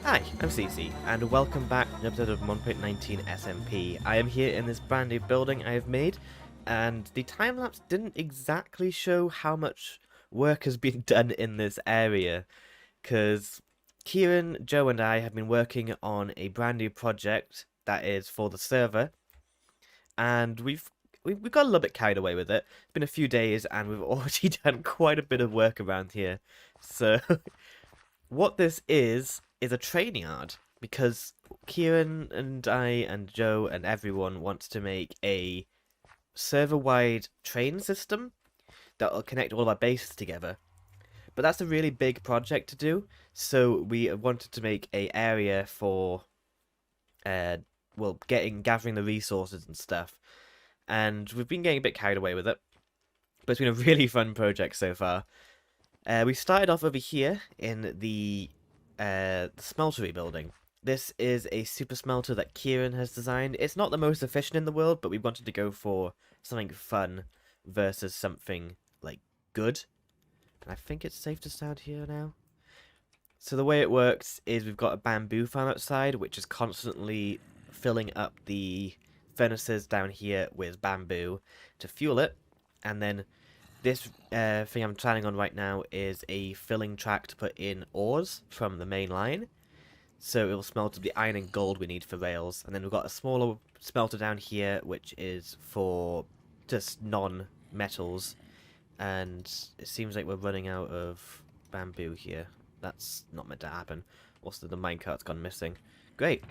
Hi, I'm CC, and welcome back to an episode of 1.19 SMP. I am here in this brand new building I have made, and the time-lapse didn't exactly show how much work has been done in this area, because Kieran, Joe, and I have been working on a brand new project that is for the server, and we've got a little bit carried away with it. It's been a few days, and we've already done quite a bit of work around here, so... What this is a train yard because Kieran and I and Joe and everyone wants to make a server-wide train system that will connect all of our bases together. But that's a really big project to do, so we wanted to make a area for well, gathering the resources and stuff. And we've been getting a bit carried away with it, but it's been a really fun project so far. We started off over here in the smeltery building. This is a super smelter that Kieran has designed. It's not the most efficient in the world, but we wanted to go for something fun versus something, like, good. And I think it's safe to start here now. So the way it works is we've got a bamboo farm outside, which is constantly filling up the furnaces down here with bamboo to fuel it. And then this thing I'm planning on right now is a filling track to put in ores from the main line. So it will smelt the iron and gold we need for rails. And then we've got a smaller smelter down here, which is for just non-metals. And it seems like we're running out of bamboo here. That's not meant to happen. Also, the minecart's gone missing. Great.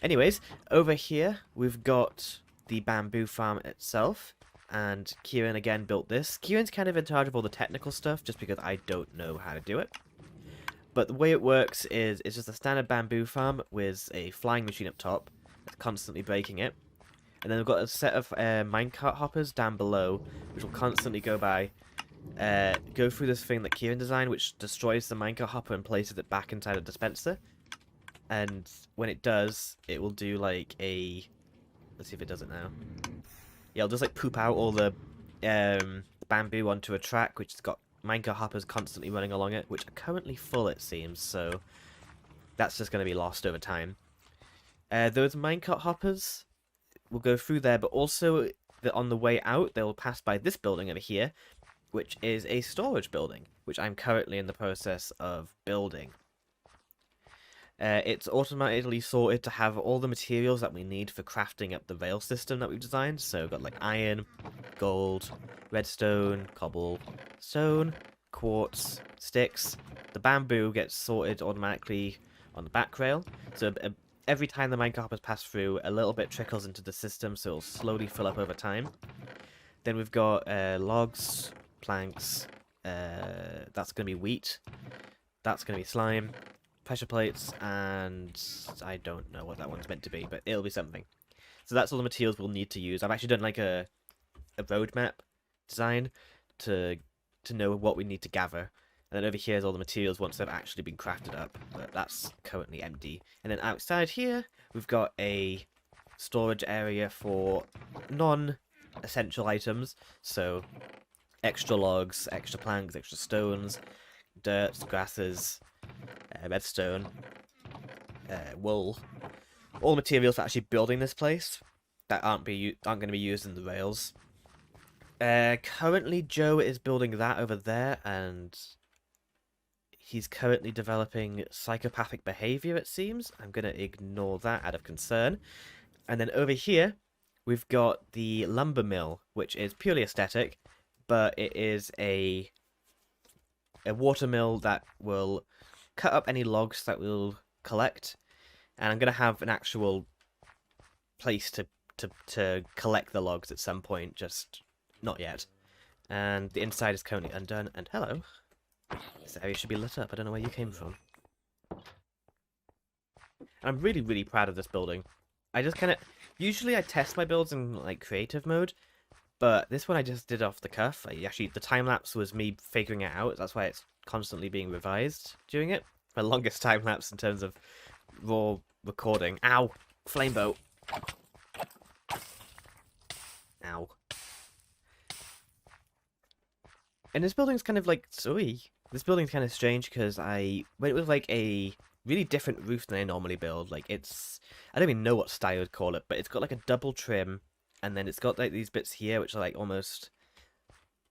Anyways, over here, we've got the bamboo farm itself. And Kieran again built this. Kieran's kind of in charge of all the technical stuff, just because I don't know how to do it. But the way it works is it's just a standard bamboo farm with a flying machine up top that's constantly breaking it. And then we've got a set of minecart hoppers down below, which will constantly go by, go through this thing that Kieran designed, which destroys the minecart hopper and places it back inside a dispenser. And when it does, it will do like a... Let's see if it does it now. Yeah, I'll just like poop out all the bamboo onto a track, which has got minecart hoppers constantly running along it, which are currently full, it seems, so that's just going to be lost over time. Those minecart hoppers will go through there, but also on the way out, they will pass by this building over here, which is a storage building, which I'm currently in the process of building. It's automatically sorted to have all the materials that we need for crafting up the rail system that we've designed. So we've got like iron, gold, redstone, cobble, stone, quartz, sticks. The bamboo gets sorted automatically on the back rail. So every time the minecart hoppers pass through, a little bit trickles into the system, so it'll slowly fill up over time. Then we've got logs, planks, that's going to be wheat, that's going to be slime, pressure plates, and I don't know what that one's meant to be, but it'll be something. So that's all the materials we'll need to use. I've actually done like a roadmap design to know what we need to gather. And then over here is all the materials once they've actually been crafted up, but that's currently empty. And then outside here, we've got a storage area for non-essential items. So extra logs, extra planks, extra stones, dirt, grasses, redstone, wool, all materials for actually building this place that aren't going to be used in the rails. Currently, Joe is building that over there, and he's currently developing psychopathic behavior. It seems I'm going to ignore that out of concern. And then over here, we've got the lumber mill, which is purely aesthetic, but it is a water mill that will cut up any logs that we'll collect, and I'm going to have an actual place to collect the logs at some point, just not yet. And the inside is currently undone, and hello. This area should be lit up. I don't know where you came from. I'm really, really proud of this building. I just kind of... Usually I test my builds in, like, creative mode, but this one I just did off the cuff. Actually, the time-lapse was me figuring it out. That's why it's constantly being revised during it. My longest time-lapse in terms of raw recording. Ow! Flame boat. Ow. And this building's kind of like... Sorry. This building's kind of strange because I went with like a really different roof than I normally build. Like I don't even know what style you'd call it, but it's got like a double trim, and then it's got like these bits here which are like almost,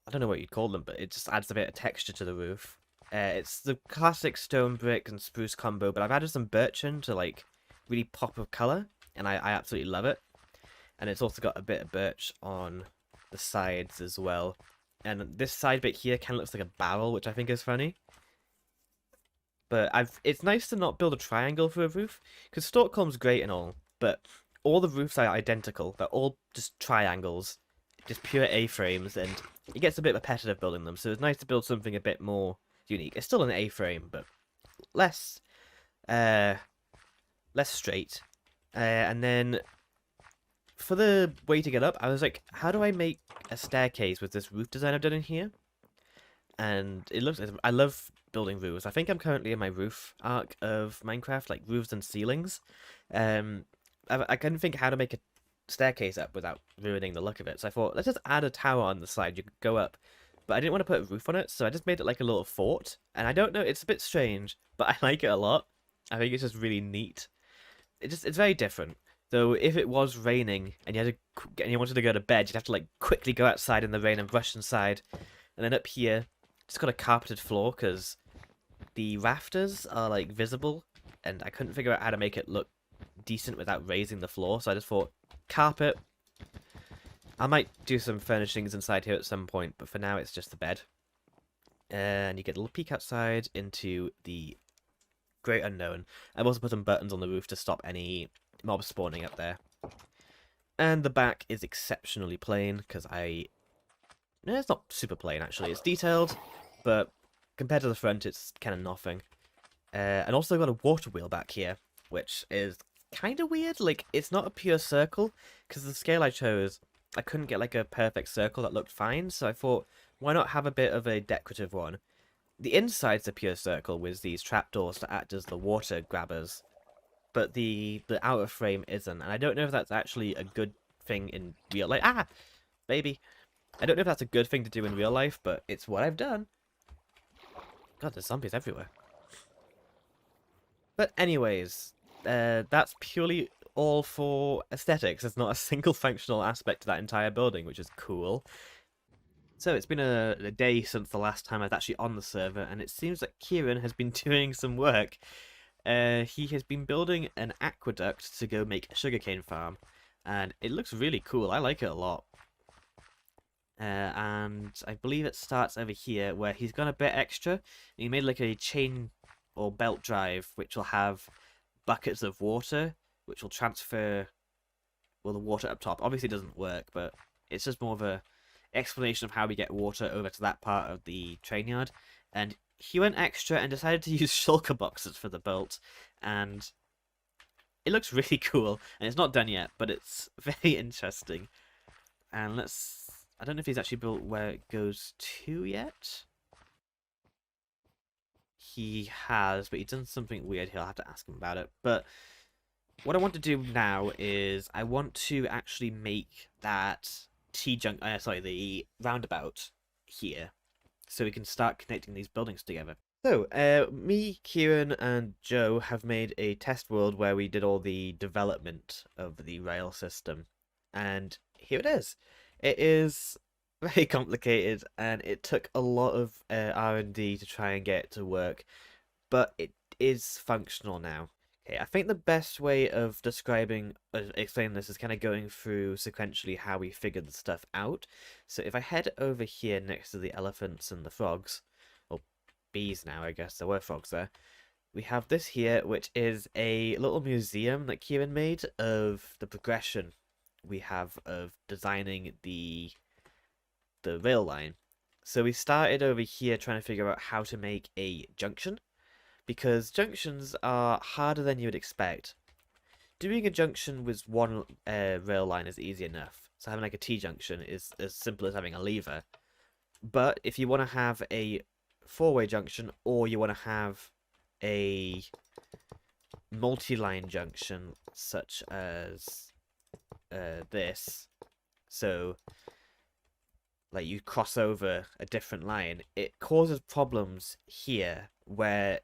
I don't know what you'd call them, but it just adds a bit of texture to the roof. It's the classic stone brick and spruce combo, but I've added some birch in to like really pop of color, and I absolutely love it. And it's also got a bit of birch on the sides as well. And this side bit here kind of looks like a barrel, which I think is funny. But it's nice to not build a triangle for a roof, because Stockholm's great and all, but all the roofs are identical. They're all just triangles, just pure A-frames, and it gets a bit repetitive building them, so it's nice to build something a bit more unique. It's still an A-frame, but less, uh, less straight. And then for the way to get up, I was like, how do I make a staircase with this roof design I've done in here? And it looks, I love building roofs. I think I'm currently in my roof arc of Minecraft, like roofs and ceilings. I couldn't think how to make a staircase up without ruining the look of it. So I thought, let's just add a tower on the side. You could go up. But I didn't want to put a roof on it, so I just made it like a little fort. And I don't know, it's a bit strange, but I like it a lot. I think it's just really neat. It's very different. Though if it was raining and you wanted to go to bed, you'd have to like quickly go outside in the rain and rush inside. And then up here, just got a carpeted floor because the rafters are like visible, and I couldn't figure out how to make it look decent without raising the floor. So I just thought carpet. I might do some furnishings inside here at some point, but for now it's just the bed. And you get a little peek outside into the great unknown. I've also put some buttons on the roof to stop any mobs spawning up there. And the back is exceptionally plain because no, it's not super plain actually. It's detailed, but compared to the front, it's kind of nothing. And also got a water wheel back here, which is kind of weird. Like, it's not a pure circle because the scale I chose, I couldn't get like a perfect circle that looked fine. So I thought, why not have a bit of a decorative one? The inside's a pure circle with these trapdoors to act as the water grabbers, but the outer frame isn't. And I don't know if that's actually a good thing in real life. Ah, baby. I don't know if that's a good thing to do in real life, but it's what I've done. God, there's zombies everywhere. But anyways, that's purely all for aesthetics. There's not a single functional aspect to that entire building, which is cool. So it's been a day since the last time I was actually on the server, and it seems that Kieran has been doing some work. He has been building an aqueduct to go make a sugarcane farm, and it looks really cool. I like it a lot. And I believe it starts over here where he's gone a bit extra. And he made like a chain or belt drive which will have buckets of water which will transfer, well, the water up top. Obviously it doesn't work, but it's just more of a explanation of how we get water over to that part of the train yard. And he went extra and decided to use shulker boxes for the belt, and it looks really cool. And it's not done yet, but it's very interesting. And I don't know if he's actually built where it goes to yet. He has, but he's done something weird. He'll have to ask him about it. But what I want to do now is I want to actually make that the roundabout here, so we can start connecting these buildings together. So, me, Kieran, and Joe have made a test world where we did all the development of the rail system, and here it is. It is very complicated, and it took a lot of R&D to try and get it to work, but it is functional now. Okay, I think the best way of explaining this is kind of going through sequentially how we figured the stuff out. So if I head over here next to the elephants and the frogs, or bees now, I guess, there were frogs there. We have this here, which is a little museum that Kieran made of the progression we have of designing the rail line. So we started over here trying to figure out how to make a junction, because junctions are harder than you would expect. Doing a junction with one rail line is easy enough. So having like a T-junction is as simple as having a lever. But if you want to have a four-way junction, or you want to have a multi-line junction such as this, so like you cross over a different line, it causes problems here where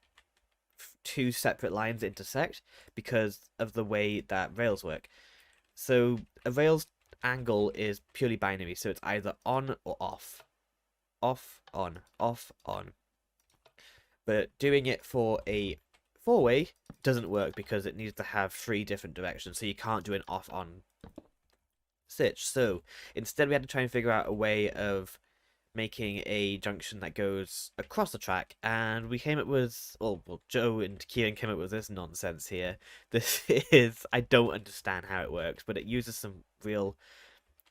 two separate lines intersect because of the way that rails work. So a rail's angle is purely binary, so it's either on or off. Off, on, off, on. But doing it for a four-way doesn't work because it needs to have three different directions, so you can't do an off-on stitch. So instead we had to try and figure out a way of making a junction that goes across the track, and we came up with, well, Joe and Kieran came up with this nonsense here. This is, I don't understand how it works, but it uses some real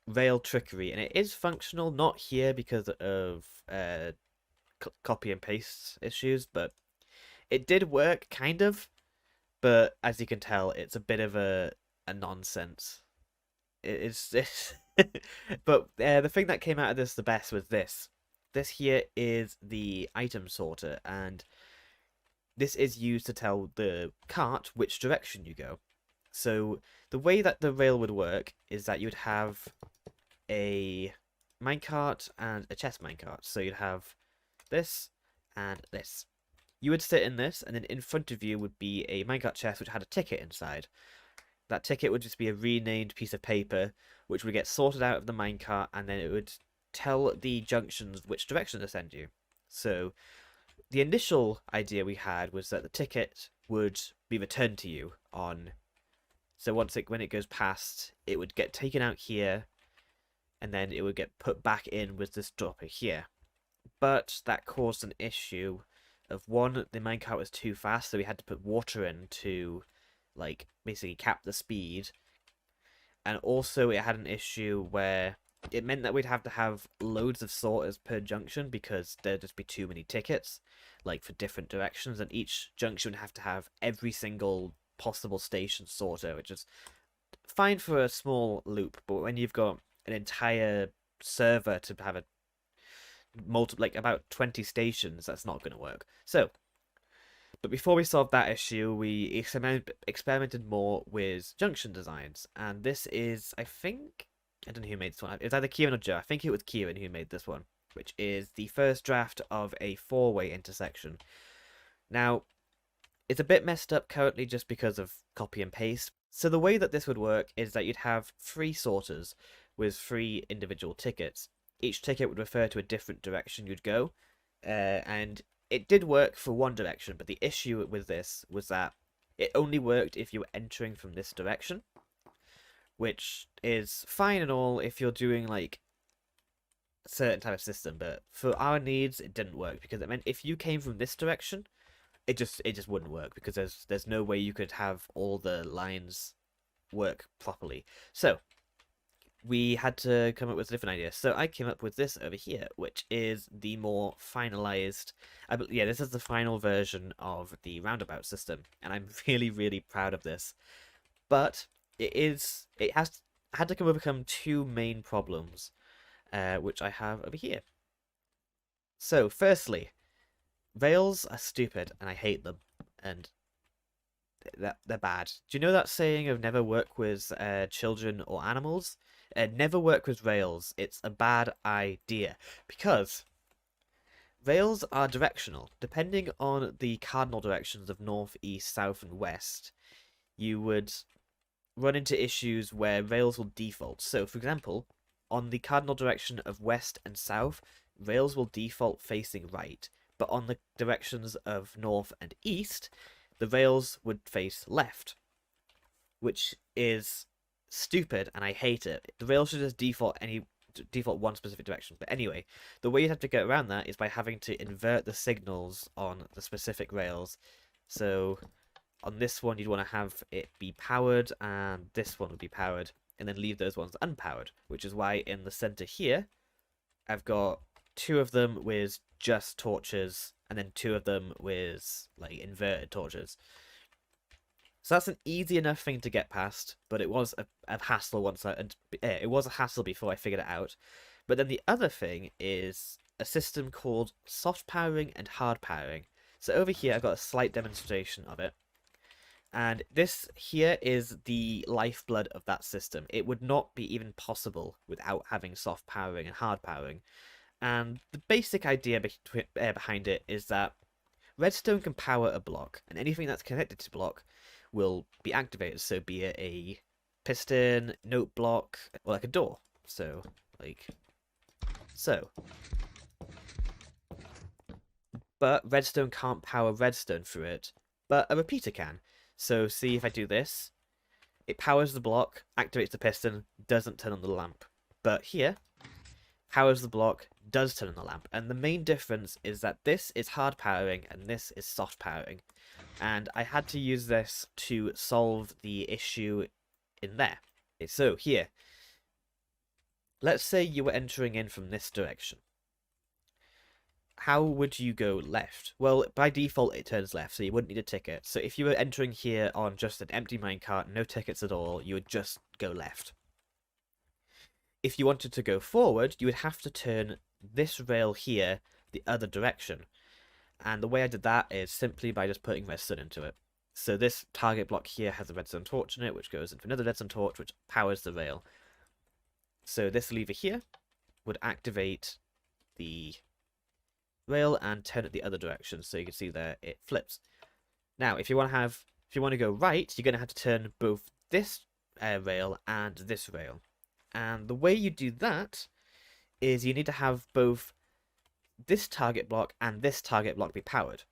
rail trickery, and it is functional, not here because of copy and paste issues, but it did work, kind of, but as you can tell, it's a bit of a nonsense. It's but the thing that came out of this the best was this. This here is the item sorter, and this is used to tell the cart which direction you go. So the way that the rail would work is that you'd have a minecart and a chest minecart. So you'd have this and this. You would sit in this, and then in front of you would be a minecart chest which had a ticket inside. That ticket would just be a renamed piece of paper which would get sorted out of the minecart, and then it would tell the junctions which direction to send you. So the initial idea we had was that the ticket would be returned to you on, so when it goes past, it would get taken out here, and then it would get put back in with this dropper here. But that caused an issue of, one, the minecart was too fast, so we had to put water in to, like, basically cap the speed. And also it had an issue where it meant that we'd have to have loads of sorters per junction because there'd just be too many tickets, like, for different directions, and each junction would have to have every single possible station sorter, which is fine for a small loop, but when you've got an entire server to have a like about 20 stations, that's not going to work. So, but before we solved that issue, we experimented more with junction designs, and this is, I think, I don't know who made this one. It's either Kieran or Joe. I think it was Kieran who made this one, which is the first draft of a four-way intersection. Now, it's a bit messed up currently just because of copy and paste. So the way that this would work is that you'd have three sorters with three individual tickets. Each ticket would refer to a different direction you'd go, and it did work for one direction, but the issue with this was that it only worked if you were entering from this direction, which is fine and all if you're doing, like, a certain type of system, but for our needs, it didn't work, because it meant if you came from this direction, it just wouldn't work, because there's no way you could have all the lines work properly. So we had to come up with a different idea. So I came up with this over here, which is the more finalized, yeah, this is the final version of the roundabout system, and I'm really, really proud of this. But it had to overcome two main problems, which I have over here. So firstly, rails are stupid, and I hate them, and they're bad. Do you know that saying of never work with children or animals? Never work with rails. It's a bad idea, because rails are directional. Depending on the cardinal directions of north, east, south, and west, you would run into issues where rails will default. So, for example, on the cardinal direction of west and south, rails will default facing right, but on the directions of north and east, the rails would face left, which is stupid, and I hate it. The rails should just default one specific direction. But anyway, the way you'd have to get around that is by having to invert the signals on the specific rails. So on this one, you'd want to have it be powered, and this one would be powered, and then leave those ones unpowered, which is why in the center here, I've got two of them with just torches, and then two of them with, like, inverted torches. So that's an easy enough thing to get past, but it was a hassle it was a hassle before I figured it out. But then the other thing is a system called soft powering and hard powering. So over here, I've got a slight demonstration of it. And this here is the lifeblood of that system. It would not be even possible without having soft powering and hard powering. And the basic idea behind it is that redstone can power a block, and anything that's connected to the block will be activated. So be it a piston, note block, or like a door. So, like so. But redstone can't power redstone through it, but a repeater can. So see if I do this, it powers the block, activates the piston, doesn't turn on the lamp. But here, powers the block, does turn on the lamp. And the main difference is that this is hard powering and this is soft powering. And I had to use this to solve the issue in there. So here, let's say you were entering in from this direction. How would you go left? Well, by default it turns left, so you wouldn't need a ticket. So if you were entering here on just an empty minecart, no tickets at all, you would just go left. If you wanted to go forward, you would have to turn this rail here the other direction. And the way I did that is simply by just putting redstone into it. So this target block here has a redstone torch in it, which goes into another redstone torch, which powers the rail. So this lever here would activate the rail and turn it the other direction. So you can see there it flips. Now, if you want to go right, you're going to have to turn both this rail and this rail. And the way you do that is you need to have both this target block and this target block be powered.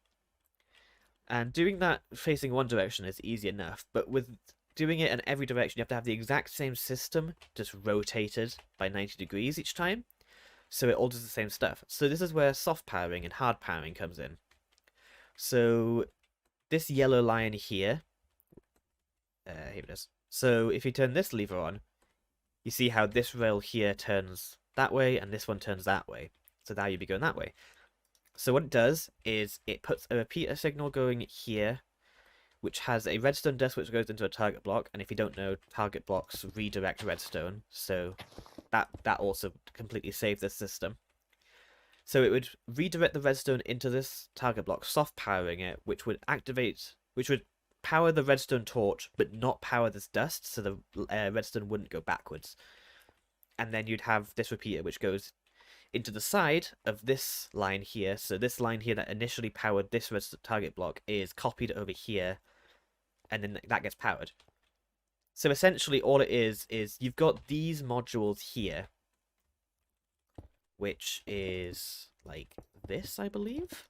And doing that facing one direction is easy enough, but with doing it in every direction, you have to have the exact same system, just rotated by 90 degrees each time, so it all does the same stuff. So this is where soft powering and hard powering comes in. So this yellow line here, here it is. So if you turn this lever on, you see how this rail here turns that way and this one turns that way. So now you'd be going that way. So what it does is it puts a repeater signal going here, which has a redstone dust which goes into a target block. And if you don't know, target blocks redirect redstone. So that also completely saved this system. So it would redirect the redstone into this target block, soft powering it, which would power the redstone torch, but not power this dust, so the redstone wouldn't go backwards. And then you'd have this repeater, which goes into the side of this line here. So this line here that initially powered this target block is copied over here, and then that gets powered. So essentially all it is you've got these modules here, which is like this, I believe.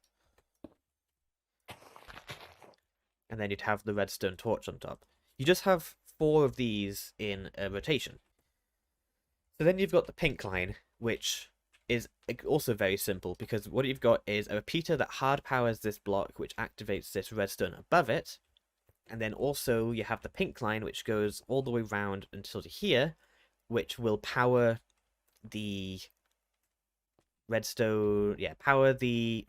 And then you'd have the redstone torch on top. You just have 4 of these in a rotation. So then you've got the pink line, which is also very simple, because what you've got is a repeater that hard powers this block, which activates this redstone above it. And then also you have the pink line, which goes all the way around until to here, which will power the redstone, power the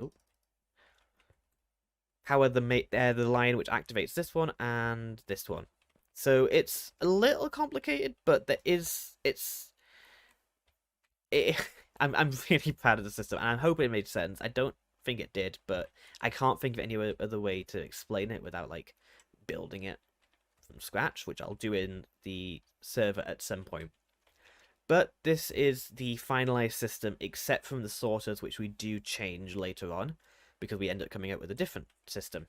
line which activates this one and this one. So it's a little complicated, but I'm really proud of the system, and I hope it made sense. I don't think it did, but I can't think of any other way to explain it without like building it from scratch, which I'll do in the server at some point. But this is the finalized system, except from the sorters, which we do change later on, because we end up coming up with a different system.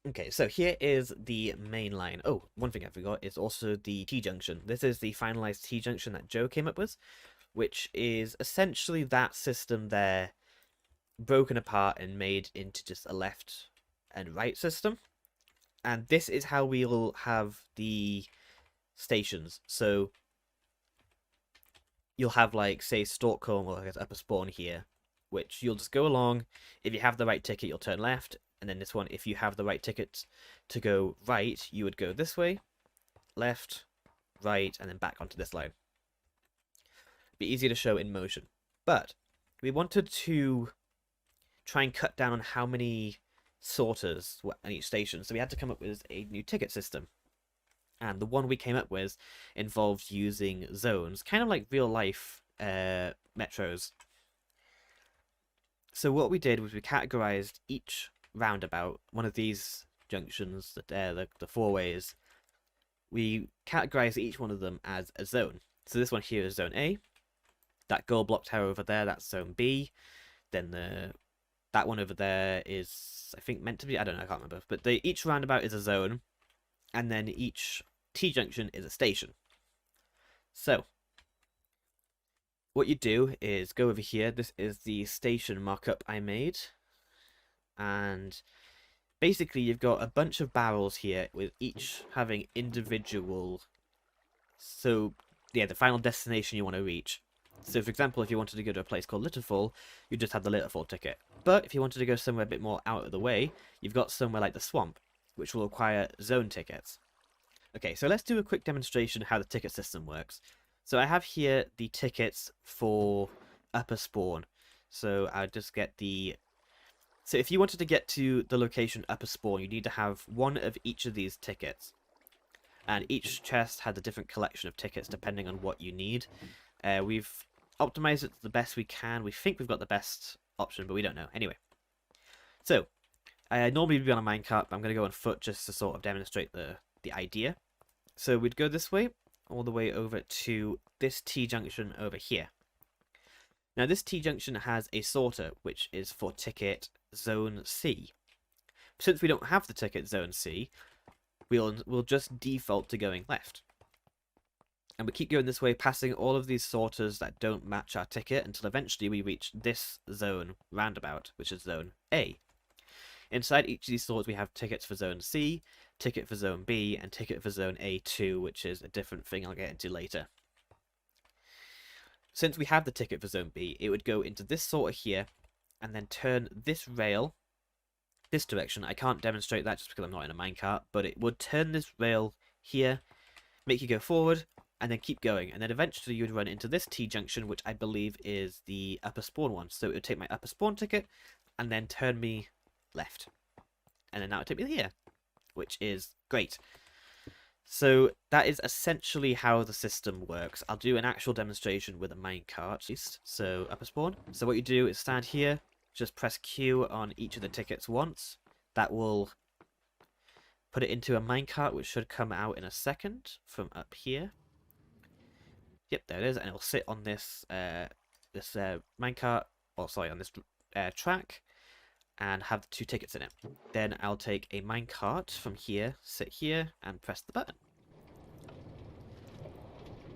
Okay, so here is the main line. Oh, one thing I forgot is also the T-junction. This is the finalized T-junction that Joe came up with, which is essentially that system there broken apart and made into just a left and right system. And this is how we'll have the stations. So you'll have, like, say, Stalkcombe or like upper spawn here, which you'll just go along. If you have the right ticket, you'll turn left. And then this one, if you have the right ticket to go right, you would go this way, left, right, and then back onto this line. Be easier to show in motion. But we wanted to try and cut down on how many sorters were at each station, so we had to come up with a new ticket system. And the one we came up with involved using zones, kind of like real life metros. So what we did was we categorized each roundabout, one of these junctions, the 4 ways, we categorized each one of them as a zone. So this one here is zone A. That gold block tower over there, that's zone B. Then the That one over there is, I think, meant to be, I don't know, I can't remember. But each roundabout is a zone, and then each T-junction is a station. So, what you do is go over here. This is the station markup I made. And basically, you've got a bunch of barrels here with each having individual... So, yeah, the final destination you want to reach. So, for example, if you wanted to go to a place called Litterfall, you just have the Litterfall ticket. But if you wanted to go somewhere a bit more out of the way, you've got somewhere like the Swamp, which will require zone tickets. Okay, so let's do a quick demonstration of how the ticket system works. So I have here the tickets for Upper Spawn. So I'll just get the... So if you wanted to get to the location Upper Spawn, you need to have one of each of these tickets. And each chest has a different collection of tickets depending on what you need. We've optimized it the best we can. We think we've got the best option, but we don't know. Anyway. So, I normally would be on a minecart, but I'm going to go on foot just to sort of demonstrate the idea. So we'd go this way, all the way over to this T-junction over here. Now this T-junction has a sorter, which is for ticket Zone C. Since we don't have the ticket Zone C, we'll just default to going left. And we keep going this way, passing all of these sorters that don't match our ticket until eventually we reach this zone roundabout, which is Zone A. Inside each of these sorts we have tickets for Zone C, ticket for Zone B, and ticket for Zone A2, which is a different thing I'll get into later. Since we have the ticket for Zone B, it would go into this sorter here, and then turn this rail this direction. I can't demonstrate that just because I'm not in a minecart, but it would turn this rail here, make you go forward, and then keep going. And then eventually you would run into this T-junction, which I believe is the Upper Spawn one. So it would take my Upper Spawn ticket, and then turn me left. And then that would take me here, which is great. So that is essentially how the system works. I'll do an actual demonstration with a minecart. So Upper Spawn. So what you do is stand here, just press Q on each of the tickets once. That will put it into a minecart, which should come out in a second from up here. Yep, there it is, and it will sit on this minecart, or sorry, on this track, and have the two tickets in it. Then I'll take a minecart from here, sit here, and press the button.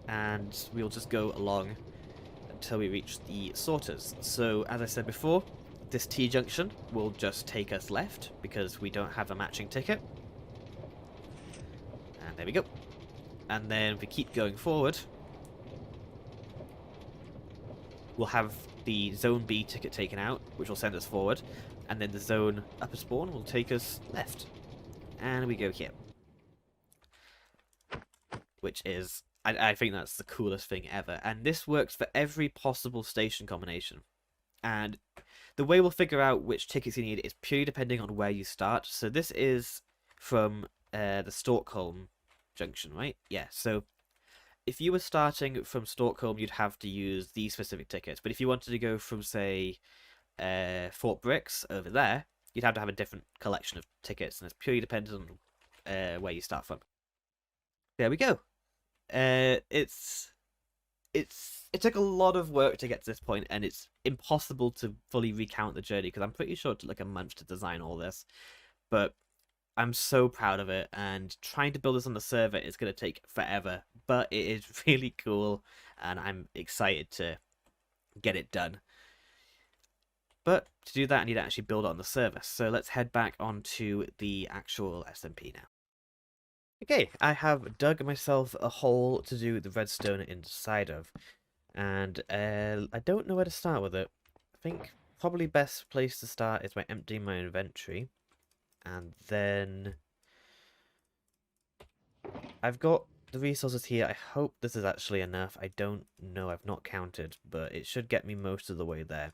And we'll just go along until we reach the sorters. So, as I said before, this T-junction will just take us left, because we don't have a matching ticket. And there we go. And then if we keep going forward, we'll have the Zone B ticket taken out, which will send us forward. And then the Zone Upper Spawn will take us left. And we go here. Which is, I think that's the coolest thing ever. And this works for every possible station combination. And the way we'll figure out which tickets you need is purely depending on where you start. So this is from the Stockholm junction, right? Yeah, so if you were starting from Stockholm, you'd have to use these specific tickets. But if you wanted to go from, say, Fort Bricks over there, you'd have to have a different collection of tickets, and it's purely dependent on where you start from. There we go. It took a lot of work to get to this point, and it's impossible to fully recount the journey because I'm pretty sure it took like a month to design all this. But I'm so proud of it, and trying to build this on the server is going to take forever, but it is really cool, and I'm excited to get it done. But to do that, I need to actually build it on the server, so let's head back onto the actual SMP now. Okay, I have dug myself a hole to do the redstone inside of, and I don't know where to start with it. I think probably best place to start is by emptying my inventory. And then I've got the resources here. I hope this is actually enough. I don't know. I've not counted, but it should get me most of the way there.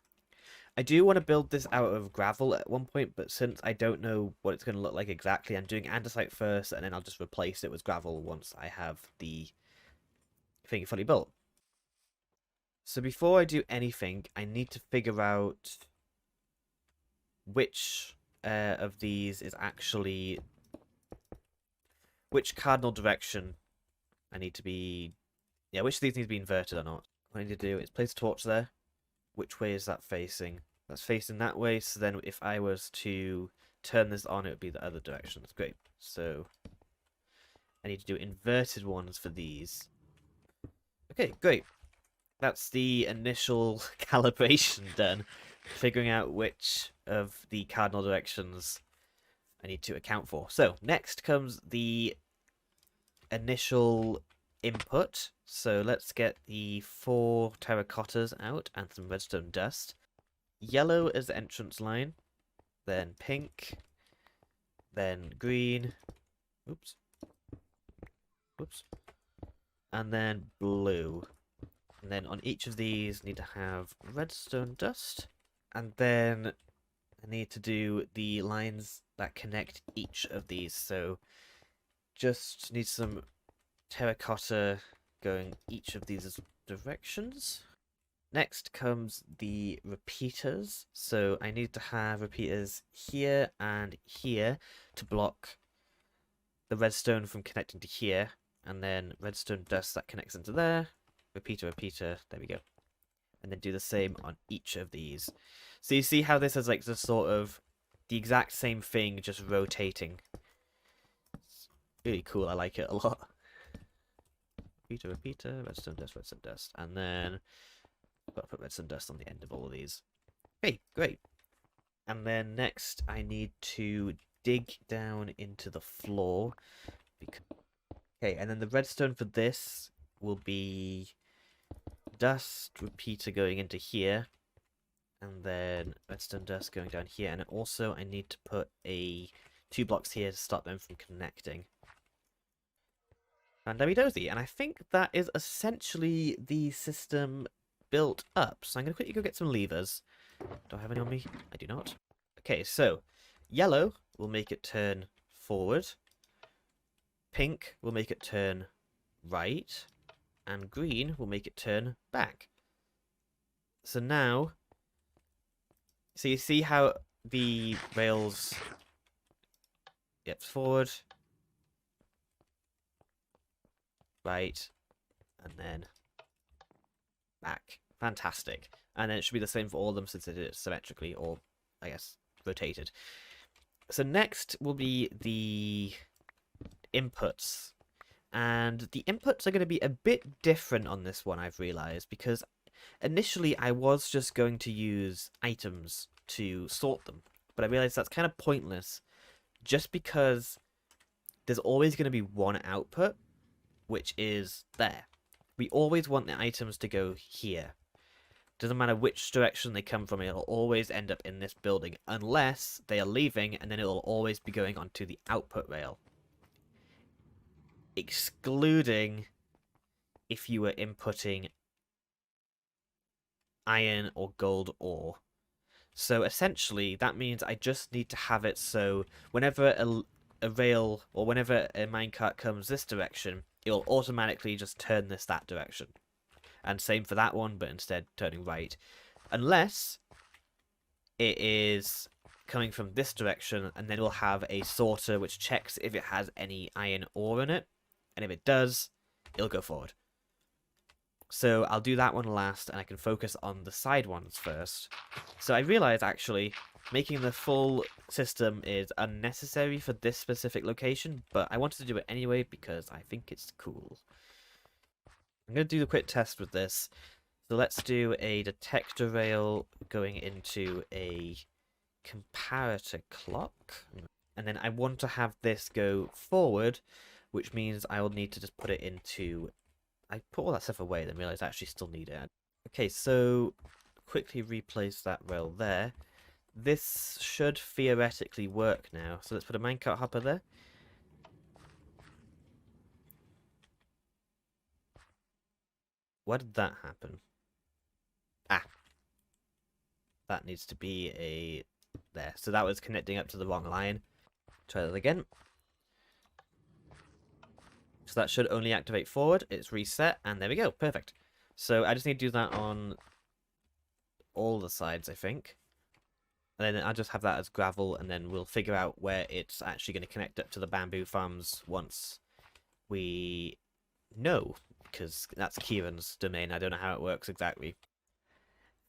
I do want to build this out of gravel at one point, but since I don't know what it's going to look like exactly, I'm doing andesite first, and then I'll just replace it with gravel once I have the thing fully built. So before I do anything, I need to figure out which of these is actually which cardinal direction I need to be, which of these need to be inverted or not. What I need to do is place a torch there. Which way is that facing? That's facing that way, so then if I was to turn this on, it would be the other direction. That's great. So I need to do inverted ones for these. Okay, great. That's the initial calibration done, figuring out which of the cardinal directions I need to account for. So next comes the initial input. So let's get the 4 terracottas out and some redstone dust. Yellow is the entrance line, then pink, then green, oops, whoops, and then blue. And then on each of these, need to have redstone dust. And then I need to do the lines that connect each of these. So just need some terracotta going each of these directions. Next comes the repeaters. So I need to have repeaters here and here to block the redstone from connecting to here. And then redstone dust that connects into there. Repeater, repeater, there we go. And then do the same on each of these. So you see how this is like just sort of the exact same thing, just rotating. It's really cool, I like it a lot. Repeater, repeater, redstone dust. And then I've got to put redstone dust on the end of all of these. Okay, great. And then next I need to dig down into the floor. Okay, and then the redstone for this will be dust repeater going into here, and then redstone dust going down here, and also I need to put 2 blocks here to stop them from connecting. And there we dozy, and I think that is essentially the system built up. So I'm going to quickly go get some levers. Do I have any on me? I do not. Okay, so yellow will make it turn forward, pink will make it turn right, and green will make it turn back. So now, so you see how the rails gets forward, right, and then back. Fantastic. And then it should be the same for all of them since it is symmetrically, or I guess rotated. So next will be the inputs. And the inputs are going to be a bit different on this one, I've realized, because initially I was just going to use items to sort them, but I realized that's kind of pointless, just because there's always going to be one output, which is there. We always want the items to go here. Doesn't matter which direction they come from, it'll always end up in this building, unless they are leaving, and then it'll always be going onto the output rail. Excluding if you were inputting iron or gold ore. So essentially, that means I just need to have it so whenever a rail or whenever a minecart comes this direction, it'll automatically just turn this that direction. And same for that one, but instead turning right. Unless it is coming from this direction, and then it'll have a sorter which checks if it has any iron ore in it. And if it does, it'll go forward. So I'll do that one last, and I can focus on the side ones first. So I realize, actually, making the full system is unnecessary for this specific location, but I wanted to do it anyway because I think it's cool. I'm going to do the quick test with this. So let's do a detector rail going into a comparator clock. And then I want to have this go forward, which means I will need to just put it into... I put all that stuff away, then realised I actually still need it. Okay, so quickly replace that rail there. This should theoretically work now. So let's put a minecart hopper there. Why did that happen? Ah. That needs to be a... there. So that was connecting up to the wrong line. Try that again. So that should only activate forward. It's reset, and there we go. Perfect. So I just need to do that on all the sides, I think. And then I'll just have that as gravel, and then we'll figure out where it's actually going to connect up to the bamboo farms once we know, because that's Kieran's domain. I don't know how it works exactly.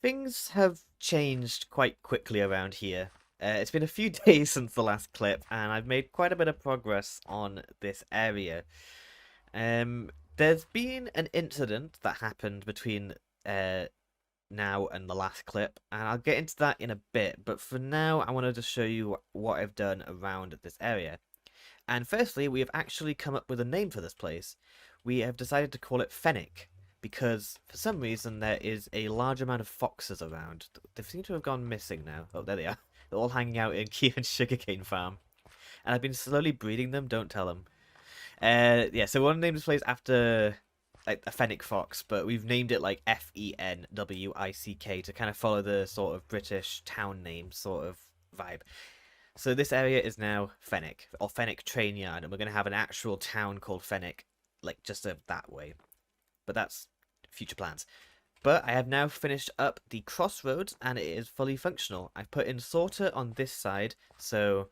Things have changed quite quickly around here. It's been a few days since the last clip, and I've made quite a bit of progress on this area. There's been an incident that happened between uh, now and the last clip, and I'll get into that in a bit, but for now I wanted to show you what I've done around this area. And firstly, we have actually come up with a name for this place. We have decided to call it Fenwick, because for some reason there is a large amount of foxes around. They seem to have gone missing now. Oh, there they are. They're all hanging out in Kieran's sugarcane farm. And I've been slowly breeding them, don't tell them. Yeah, so we want to name this place after like a fennec fox, but we've named it like Fenwick to kind of follow the sort of British town name sort of vibe. So this area is now Fenwick, or Fenwick Trainyard, and we're going to have an actual town called Fenwick, like just that way. But that's future plans. But I have now finished up the crossroads, and it is fully functional. I've put in sorter on this side, so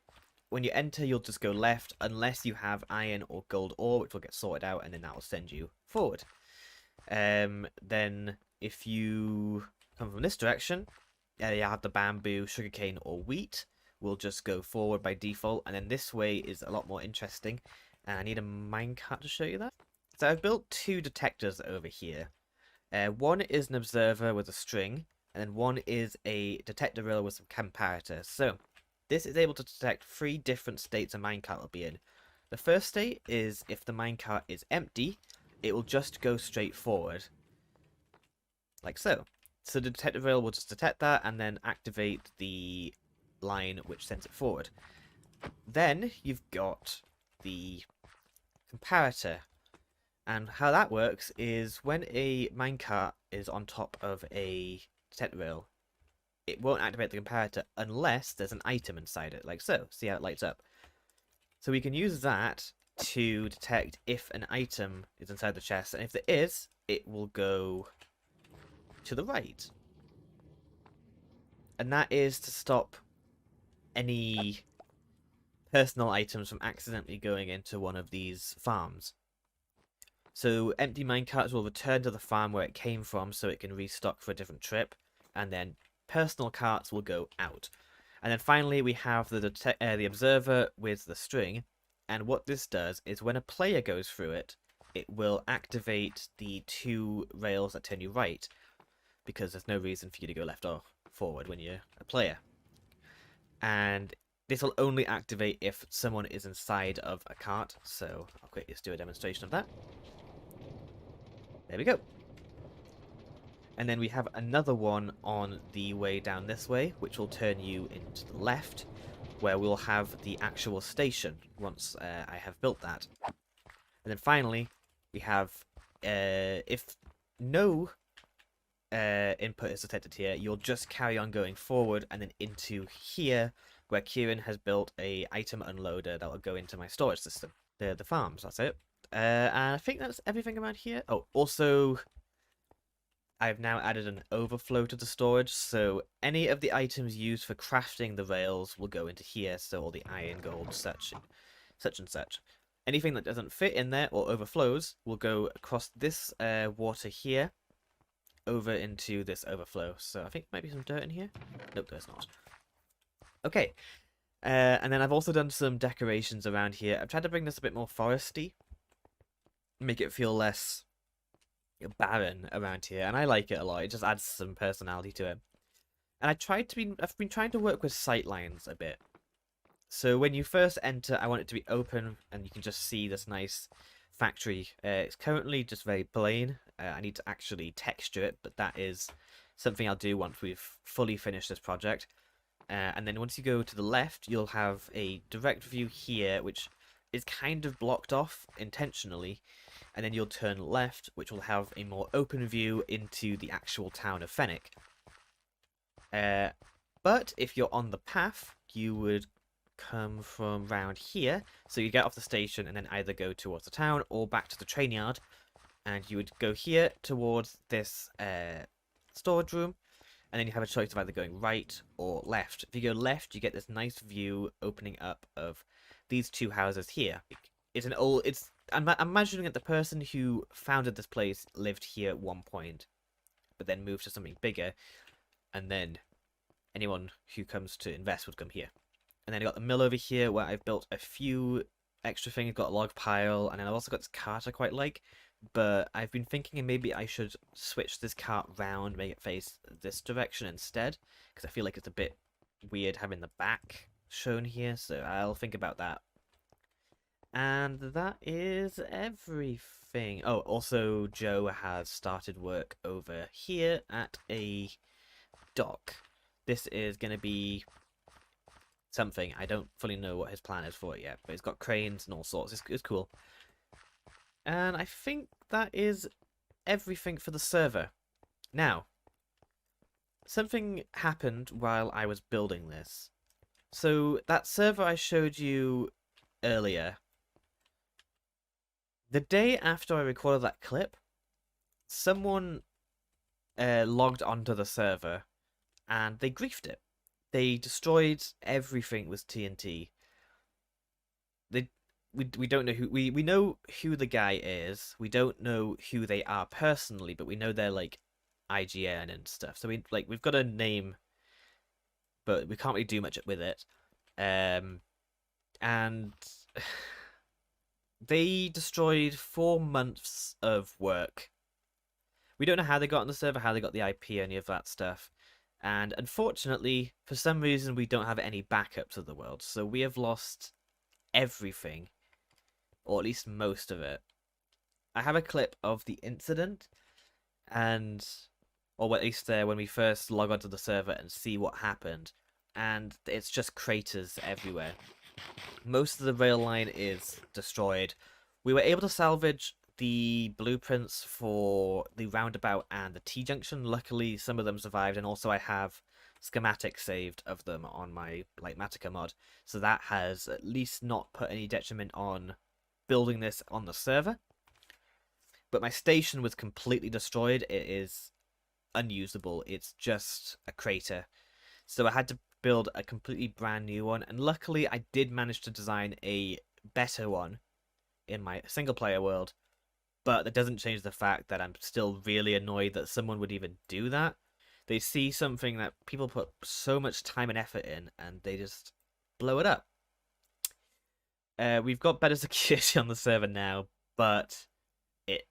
when you enter, you'll just go left, unless you have iron or gold ore, which will get sorted out, and then that will send you forward. Then if you come from this direction, you have the bamboo, sugarcane, or wheat. We'll just go forward by default, and then this way is a lot more interesting. And I need a minecart to show you that. So I've built two detectors over here. One is an observer with a string, and then one is a detector rail with some comparators. So this is able to detect 3 different states a minecart will be in. The first state is if the minecart is empty, it will just go straight forward, like so. So the detector rail will just detect that and then activate the line which sends it forward. Then you've got the comparator, and how that works is when a minecart is on top of a detector rail, it won't activate the comparator unless there's an item inside it, like so. See how it lights up? So we can use that to detect if an item is inside the chest, and if there is, it will go to the right. And that is to stop any personal items from accidentally going into one of these farms. So empty minecarts will return to the farm where it came from so it can restock for a different trip, and then personal carts will go out. And then finally we have the observer with the string, and what this does is when a player goes through it, it will activate the 2 rails that turn you right, because there's no reason for you to go left or forward when you're a player. And this will only activate if someone is inside of a cart, so I'll quickly just do a demonstration of that. There we go. And then we have another one on the way down this way, which will turn you into the left, where we'll have the actual station once I have built that. And then finally, we have, if no input is detected here, you'll just carry on going forward and then into here, where Kieran has built a item unloader that will go into my storage system. The farms, that's it. And I think that's everything around here. Oh, also, I've now added an overflow to the storage, so any of the items used for crafting the rails will go into here, so all the iron, gold, such and such. Anything that doesn't fit in there or overflows will go across this water here, over into this overflow. So I think there might be some dirt in here. Nope, there's not. Okay, and then I've also done some decorations around here. I've tried to bring this a bit more foresty, make it feel less barren around here, and I like it a lot. It just adds some personality to it. And I've been trying to work with sight lines a bit. So when you first enter, I want it to be open, and you can just see this nice factory. It's currently just very plain. I need to actually texture it, but that is something I'll do once we've fully finished this project. And then once you go to the left, you'll have a direct view here, which is kind of blocked off intentionally. And then you'll turn left, which will have a more open view into the actual town of Fenwick. But if you're on the path, you would come from round here. So you get off the station and then either go towards the town or back to the train yard. And you would go here towards this storage room. And then you have a choice of either going right or left. If you go left, you get this nice view opening up of these 2 houses here. I'm imagining that the person who founded this place lived here at one point, but then moved to something bigger. and then anyone who comes to invest would come here. And then I got the mill over here where I've built a few extra things. Got a log pile, and then I've also got this cart I quite like. But I've been thinking maybe I should switch this cart round, make it face this direction instead, because I feel like it's a bit weird having the back shown here. So I'll think about that. And that is everything. Oh, also Joe has started work over here at a dock. This is going to be something. I don't fully know what his plan is for it yet, but he's got cranes and all sorts. It's cool. And I think that is everything for the server. Now, something happened while I was building this. So that server I showed you earlier, the day after I recorded that clip, someone logged onto the server and they griefed it. They destroyed everything with TNT. We don't know who we know who the guy is. We don't know who they are personally, but we know they're like IGN and stuff. So we've got a name, but we can't really do much with it. And they destroyed 4 months of work. We don't know how they got on the server, how they got the IP, any of that stuff. And unfortunately, for some reason, we don't have any backups of the world. So we have lost everything, or at least most of it. I have a clip of the incident, or at least when we first log onto the server and see what happened. And it's just craters everywhere. Most of the rail line is destroyed. We were able to salvage the blueprints for the roundabout and the T-junction. Luckily, some of them survived, and also I have schematics saved of them on my Matica mod, so that has at least not put any detriment on building this on the server. But my station was completely destroyed. It is unusable. It's just a crater. So I had to build a completely brand new one, and luckily I did manage to design a better one in my single player world, but that doesn't change the fact that I'm still really annoyed that someone would even do that. They see something that people put so much time and effort in, and they just blow it up. We've got better security on the server now, but it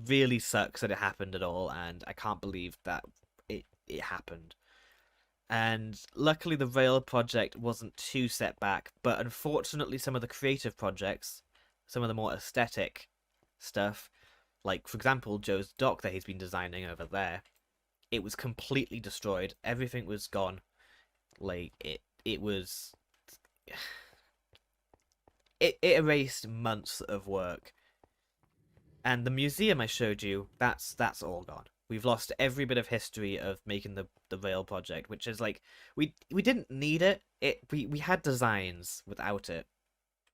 really sucks that it happened at all, and I can't believe that it happened. And luckily the rail project wasn't too set back, but unfortunately some of the creative projects, some of the more aesthetic stuff, like for example Joe's dock that he's been designing over there, it was completely destroyed. Everything was gone. Like it was it erased months of work. And the museum I showed you, that's all gone. We've lost every bit of history of making the rail project, which is like we didn't need it. We had designs without it.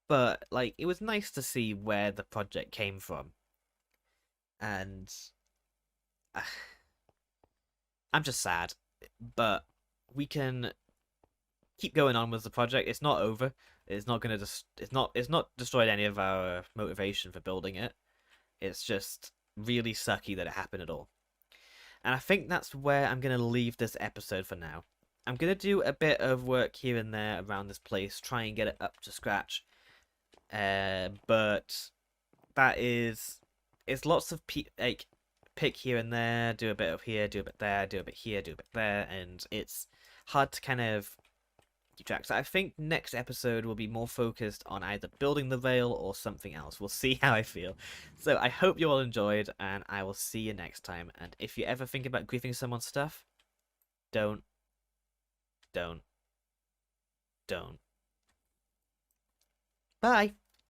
But like it was nice to see where the project came from. And I'm just sad, but we can keep going on with the project. It's not over. It's not gonna it's not destroyed any of our motivation for building it. It's just really sucky that it happened at all. And I think that's where I'm going to leave this episode for now. I'm going to do a bit of work here and there around this place, try and get it up to scratch. But that is... It's lots of pick here and there, do a bit of here, do a bit there, do a bit here, do a bit there, and it's hard to kind of keep track. So I think next episode will be more focused on either building the rail or something else. We'll see how I feel. So I hope you all enjoyed, and I will see you next time. And if you ever think about griefing someone's stuff, don't. Bye.